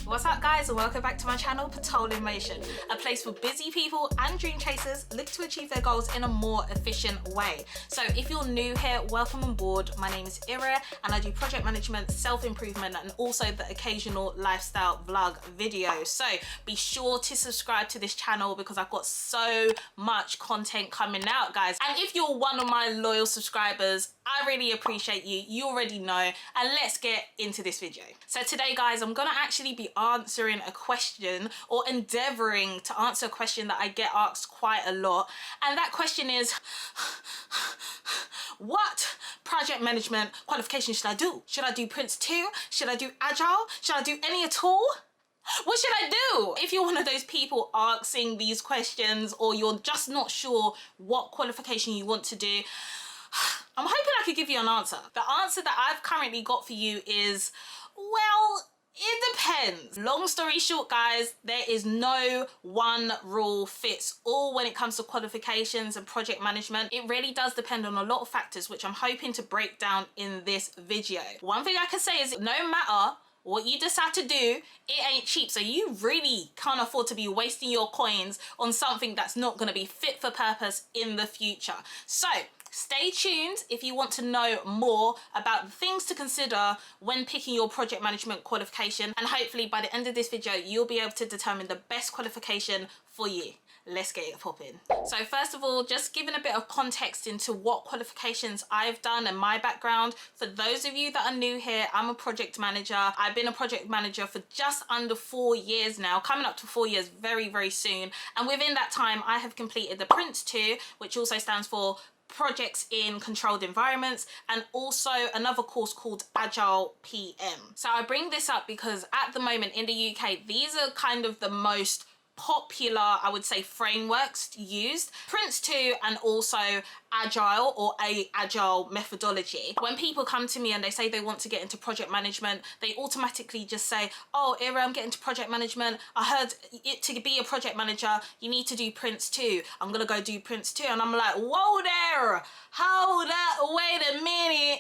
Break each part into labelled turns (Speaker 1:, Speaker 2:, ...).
Speaker 1: What's up guys, and welcome back to my channel, Patrol in Motion, a place for busy people and dream chasers looking to achieve their goals in a more efficient way. So if you're new here, welcome on board. My name is Ira and I do project management, self-improvement and also the occasional lifestyle vlog video. So be sure to subscribe to this channel because I've got so much content coming out, guys. And if you're one of my loyal subscribers, I really appreciate you. You already know. And let's get into this video. So today, guys, I'm gonna actually be answering a question, or endeavoring to answer a question that I get asked quite a lot. And that question is, what project management qualification should I do? Should I do Prince 2? Should I do Agile? Should I do any at all? What should I do? If you're one of those people asking these questions, or you're just not sure what qualification you want to do, I'm hoping I could give you an answer. The answer that I've currently got for you is, well, it depends. Long story short, guys, there is no one rule fits all when it comes to qualifications and project management. It really does depend on a lot of factors, which I'm hoping to break down in this video. One thing I can say is no matter what you decide to do, it ain't cheap. So you really can't afford to be wasting your coins on something that's not going to be fit for purpose in the future. So stay tuned if you want to know more about the things to consider when picking your project management qualification, and hopefully by the end of this video you'll be able to determine the best qualification for you. Let's get it popping. So first of all, just giving a bit of context into what qualifications I've done and my background. For those of you that are new here, I'm a project manager. I've been a project manager for just under 4 years now, coming up to 4 years very, very soon. And within that time, I have completed the Prince 2, which also stands for projects in controlled environments, and also another course called Agile PM. So I bring this up because at the moment in the UK, these are kind of the most popular, I would say, frameworks used. Prince 2 and also Agile, or Agile methodology. When people come to me and they say they want to get into project management, they automatically just say, oh, Ira, I'm getting into project management. I heard to be a project manager, you need to do Prince 2. I'm gonna go do Prince 2. And I'm like, whoa there, hold up, wait a minute.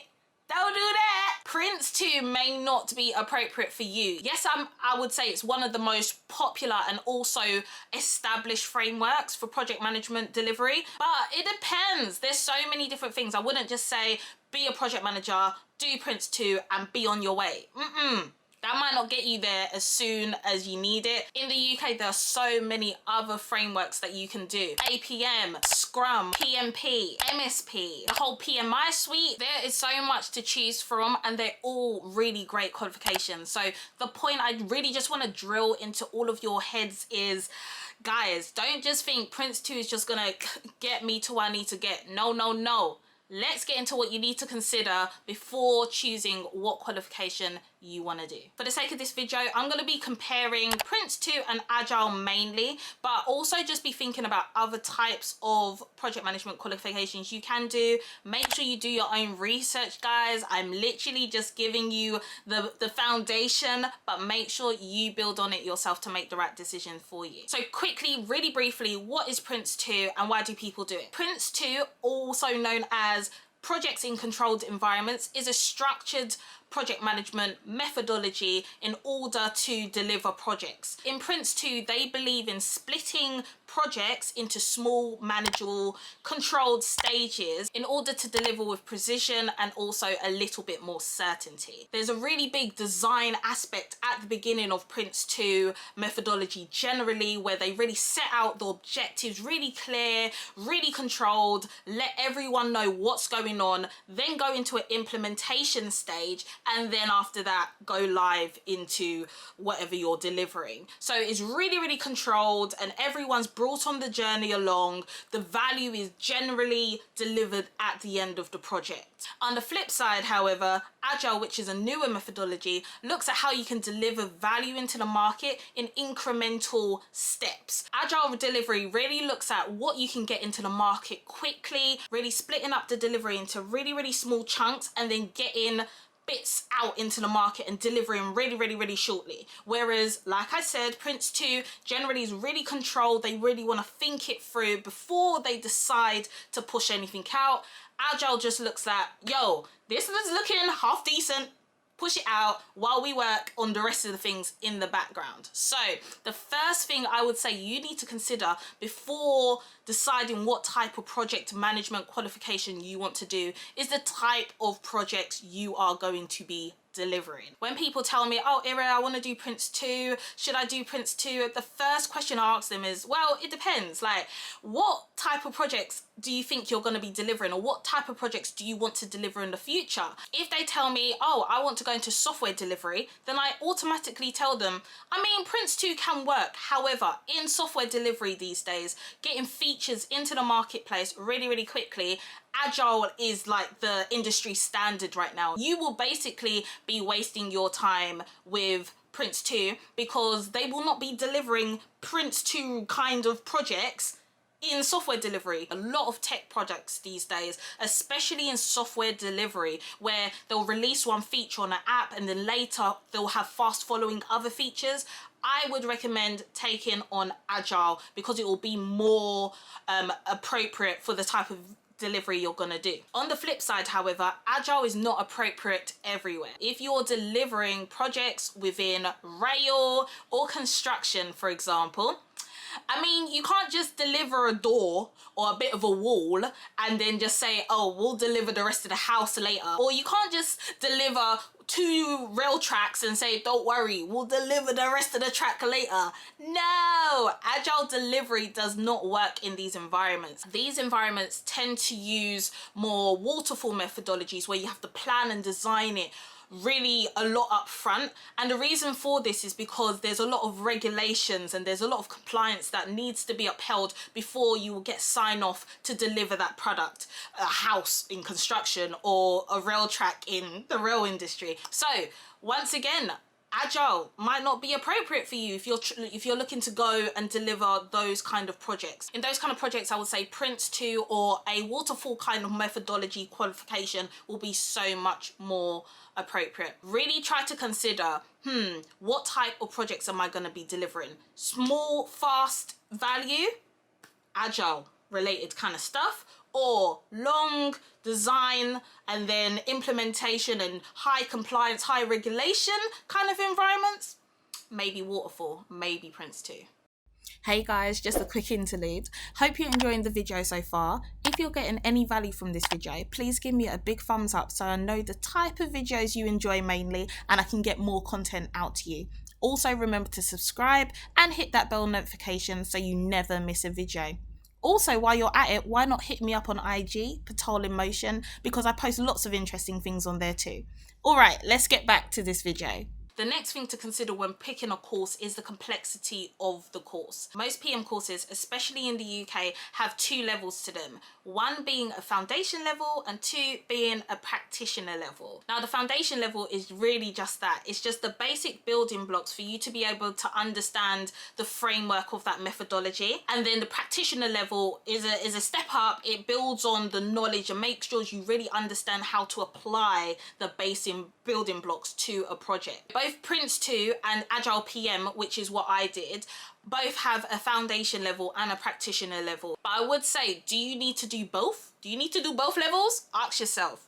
Speaker 1: Don't do that. Prince 2 may not be appropriate for you. Yes, I would say it's one of the most popular and also established frameworks for project management delivery, but it depends. There's so many different things. I wouldn't just say be a project manager, do Prince 2 and be on your way. That might not get you there as soon as you need it. In the UK, there are so many other frameworks that you can do. APM, Scrum, PMP, MSP, the whole PMI suite. There is so much to choose from and they're all really great qualifications. So the point I really just want to drill into all of your heads is, guys, don't just think Prince 2 is just gonna get me to where I need to get. No, no, no. Let's get into what you need to consider before choosing what qualification you want to do. For the sake of this video, I'm going to be comparing Prince 2 and Agile mainly, but also just be thinking about other types of project management qualifications you can do. Make sure you do your own research, guys. I'm literally just giving you the foundation, but make sure you build on it yourself to make the right decision for you. So quickly, really briefly, what is Prince 2 and why do people do it? Prince 2, also known as projects in controlled environments, is a structured project management methodology in order to deliver projects. In Prince 2, they believe in splitting projects into small, manageable, controlled stages in order to deliver with precision and also a little bit more certainty. There's a really big design aspect at the beginning of Prince 2 methodology generally, where they really set out the objectives really clear, really controlled, let everyone know what's going on, then go into an implementation stage, and then after that go live into whatever you're delivering. So it's really, really controlled and everyone's brought on the journey along. The value is generally delivered at the end of the project. On the flip side, however, Agile, which is a newer methodology, looks at how you can deliver value into the market in incremental steps. Agile delivery really looks at what you can get into the market quickly, really splitting up the delivery into really, really small chunks and then getting bits out into the market and delivering really shortly. Whereas, like I said, Prince 2 generally is really controlled. They really want to think it through before they decide to push anything out. Agile just looks at, yo, this is looking half decent. push it out while we work on the rest of the things in the background. So the first thing I would say you need to consider before deciding what type of project management qualification you want to do is the type of projects you are going to be delivering. When people tell me, oh, Ira, I want to do Prince 2, should I do Prince 2? The first question I ask them is, well, it depends. Like, what type of projects do you think you're going to be delivering, or what type of projects do you want to deliver in the future? If they tell me, oh, I want to go into software delivery, then I automatically tell them, I mean, Prince 2 can work. However, in software delivery these days, getting features into the marketplace really, really quickly, Agile is like the industry standard right now. You will basically be wasting your time with Prince 2 because they will not be delivering Prince 2 kind of projects in software delivery. A lot of tech projects these days, especially in software delivery, where they'll release one feature on an app and then later they'll have fast following other features. I would recommend taking on Agile because it will be more appropriate for the type of delivery you're gonna do. On the flip side, however, Agile is not appropriate everywhere. If you're delivering projects within rail or construction, for example, I mean, you can't just deliver a door or a bit of a wall and then just say, oh, we'll deliver the rest of the house later. Or you can't just deliver 2 rail tracks and say, don't worry, we'll deliver the rest of the track later. No, Agile delivery does not work in these environments. These environments tend to use more waterfall methodologies where you have to plan and design it really a lot up front, and the reason for this is because there's a lot of regulations and there's a lot of compliance that needs to be upheld before you will get sign off to deliver that product, a house in construction or a rail track in the rail industry. So once again, Agile might not be appropriate for you if you're looking to go and deliver those kind of projects. In those kind of projects, I would say Prince 2 or a waterfall kind of methodology qualification will be so much more appropriate. Really try to consider, what type of projects am I going to be delivering? Small, fast value, Agile related kind of stuff, or long design and then implementation and high compliance, high regulation kind of environments? Maybe waterfall, maybe Prince 2. Hey guys, just a quick interlude. Hope you're enjoying the video so far. If you're getting any value from this video, please give me a big thumbs up so I know the type of videos you enjoy mainly and I can get more content out to you. Also remember to subscribe and hit that bell notification so you never miss a video. Also, while you're at it, why not hit me up on IG, Patrol in Motion, because I post lots of interesting things on there too. Alright, let's get back to this video. The next thing to consider when picking a course is the complexity of the course. Most PM courses, especially in the UK, have 2 levels to them. One being a foundation level and 2 being a practitioner level. Now the foundation level is really just that. It's just the basic building blocks for you to be able to understand the framework of that methodology. And then the practitioner level is a step up. It builds on the knowledge and makes sure you really understand how to apply the basic building blocks to a project. Both Prince 2 and Agile PM, which is what I did, both have a foundation level and a practitioner level. But I would say, do you need to do both? Do you need to do both levels? Ask yourself.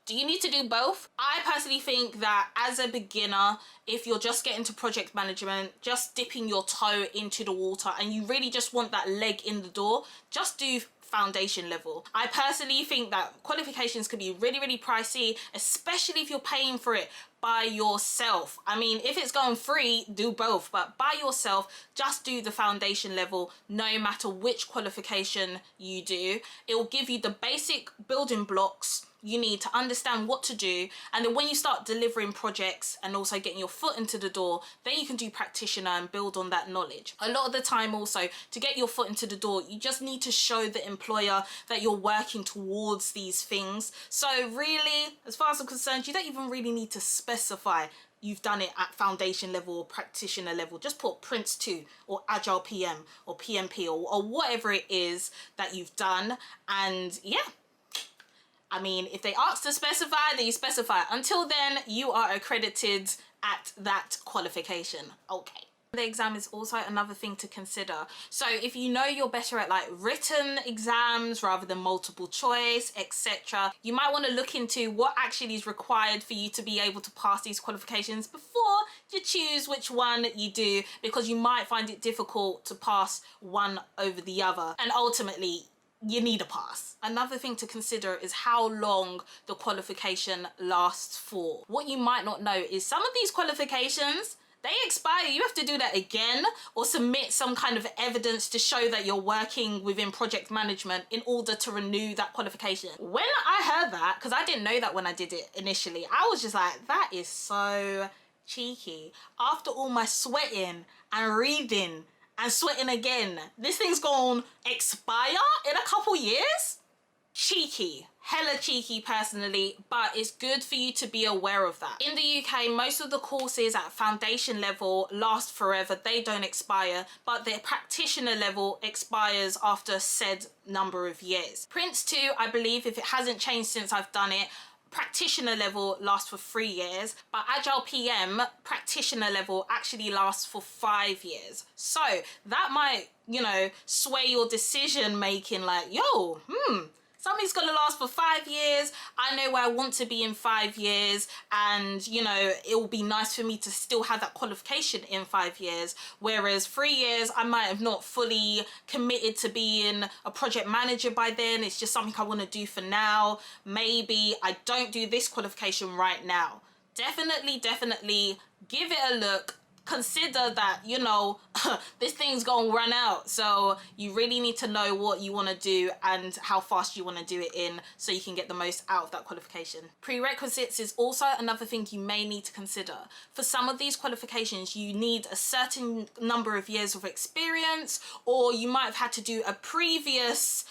Speaker 1: Do you need to do both? I personally think that as a beginner, if you're just getting to project management, just dipping your toe into the water and you really just want that leg in the door, just do foundation level. I personally think that qualifications can be really, really pricey, especially if you're paying for it by yourself. I mean, if it's going free, do both, but by yourself, just do the foundation level no matter which qualification you do. It will give you the basic building blocks you need to understand what to do, and then when you start delivering projects and also getting your foot into the door, then you can do practitioner and build on that knowledge. A lot of the time also, to get your foot into the door, you just need to show the employer that you're working towards these things. So really, as far as I'm concerned, you don't even really need to specify you've done it at foundation level or practitioner level. Just put Prince 2 or Agile PM or PMP or whatever it is that you've done, and yeah. I mean, if they ask to specify, then you specify. Until then, you are accredited at that qualification. Okay. The exam is also another thing to consider. So if you know you're better at like written exams rather than multiple choice, etc., you might want to look into what actually is required for you to be able to pass these qualifications before you choose which one you do, because you might find it difficult to pass one over the other, and ultimately you need a pass. Another thing to consider is how long the qualification lasts for. What you might not know is some of these qualifications, they expire. You have to do that again or submit some kind of evidence to show that you're working within project management in order to renew that qualification. When I heard that, because I didn't know that when I did it initially, I was just like, that is so cheeky. After all my sweating and reading and sweating again, this thing's gonna expire in a couple years? Cheeky. Hella cheeky personally, but it's good for you to be aware of that. In the UK, most of the courses at foundation level last forever. They don't expire, but the practitioner level expires after said number of years. Prince 2, I believe, if it hasn't changed since I've done it, practitioner level lasts for 3 years, but Agile PM practitioner level actually lasts for 5 years. So that might, you know, sway your decision making, like, yo, something's gonna last for 5 years. I know where I want to be in 5 years, and you know, it will be nice for me to still have that qualification in 5 years. Whereas 3 years, I might have not fully committed to being a project manager by then. It's just something I want to do for now. Maybe I don't do this qualification right now. Definitely give it a look. Consider that, you know, this thing's gonna run out, so you really need to know what you want to do and how fast you want to do it in, so you can get the most out of that qualification. Prerequisites is also another thing you may need to consider. For some of these qualifications, you need a certain number of years of experience, or you might have had to do a previous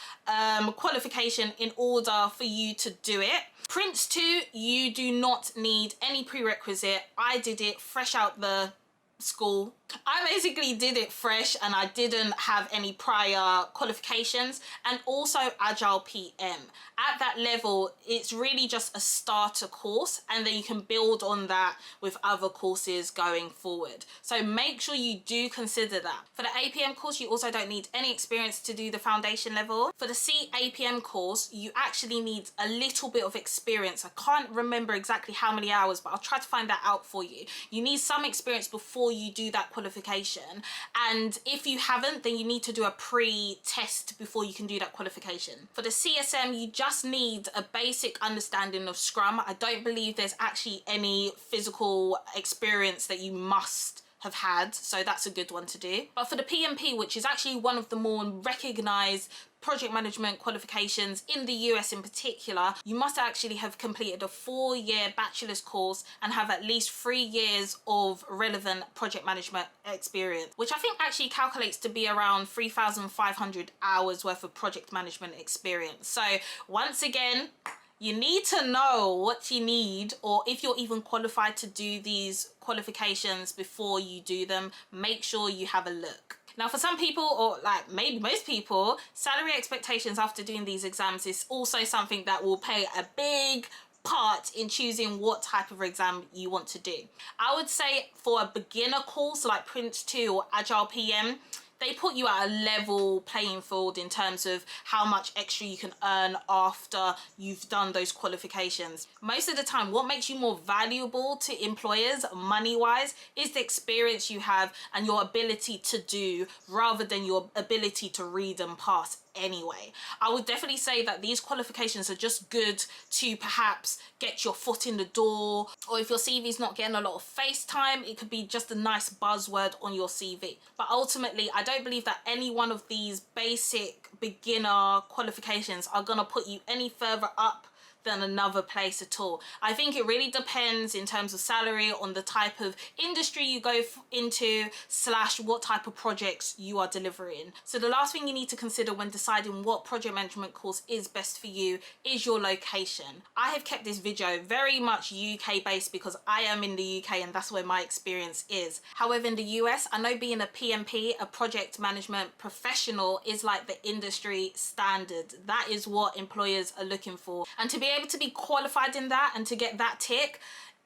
Speaker 1: qualification in order for you to do it. Prince 2, you do not need any prerequisite. I did it fresh out the school. I basically did it fresh and I didn't have any prior qualifications, and also Agile PM. At that level, it's really just a starter course, and then you can build on that with other courses going forward. So make sure you do consider that. For the APM course, you also don't need any experience to do the foundation level. For the CAPM course, you actually need a little bit of experience. I can't remember exactly how many hours, but I'll try to find that out for you. You need some experience before you do that qualification, and if you haven't, then you need to do a pre-test before you can do that qualification. For the CSM, you just need a basic understanding of Scrum. I don't believe there's actually any physical experience that you must have had, so that's a good one to do. But for the PMP, which is actually one of the more recognized project management qualifications in the US in particular, you must actually have completed a 4-year bachelor's course and have at least 3 years of relevant project management experience, which I think actually calculates to be around 3,500 hours worth of project management experience. So once again, you need to know what you need, or if you're even qualified to do these qualifications before you do them, make sure you have a look. Now, for some people, or like maybe most people, salary expectations after doing these exams is also something that will play a big part in choosing what type of exam you want to do. I would say for a beginner course like Prince 2 or Agile PM, they put you at a level playing field in terms of how much extra you can earn after you've done those qualifications. Most of the time, what makes you more valuable to employers money-wise is the experience you have and your ability to do, rather than your ability to read and pass anyway. I would definitely say that these qualifications are just good to perhaps get your foot in the door, or if your CV is not getting a lot of face time, it could be just a nice buzzword on your CV. But ultimately, I don't believe that any one of these basic beginner qualifications are going to put you any further up than another place at all. I think it really depends in terms of salary on the type of industry you go into / what type of projects you are delivering. So the last thing you need to consider when deciding what project management course is best for you is your location. I have kept this video very much UK based because I am in the UK and that's where my experience is. However, in the US, I know being a PMP, a project management professional, is like the industry standard. That is what employers are looking for. And to be able to be qualified in that and to get that tick,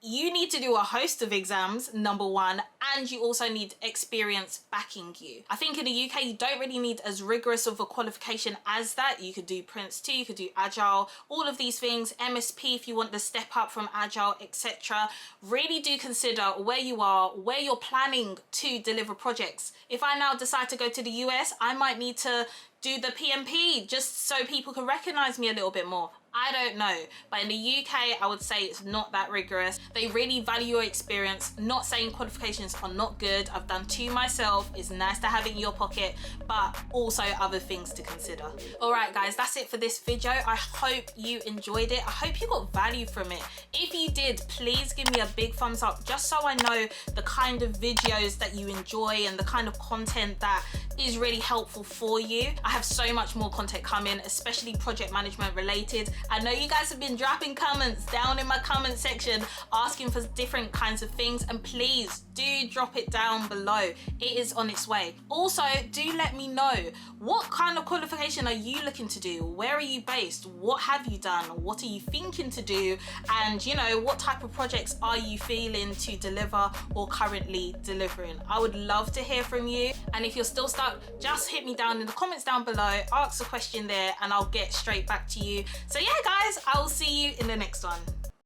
Speaker 1: you need to do a host of exams, number one, and you also need experience backing you. I think in the UK, you don't really need as rigorous of a qualification as that. You could do Prince 2, you could do Agile, all of these things, MSP if you want to step up from Agile, etc. Really do consider where you are, where you're planning to deliver projects. If I now decide to go to the US, I might need to do the PMP just so people can recognize me a little bit more. I don't know, but in the UK, I would say it's not that rigorous. They really value your experience. Not saying qualifications are not good. I've done two myself. It's nice to have it in your pocket, but also other things to consider. All right, guys, that's it for this video. I hope you enjoyed it. I hope you got value from it. If you did, please give me a big thumbs up, just so I know the kind of videos that you enjoy and the kind of content that is really helpful for you. I have so much more content coming, especially project management related. I know you guys have been dropping comments down in my comment section asking for different kinds of things, and please do drop it down below. It is on its way. Also, do let me know, what kind of qualification are you looking to do? Where are you based? What have you done? What are you thinking to do? And you know, what type of projects are you feeling to deliver or currently delivering? I would love to hear from you. And if you're still stuck, just hit me down in the comments down below, ask a question there, and I'll get straight back to you. So yeah, guys, I will see you in the next one.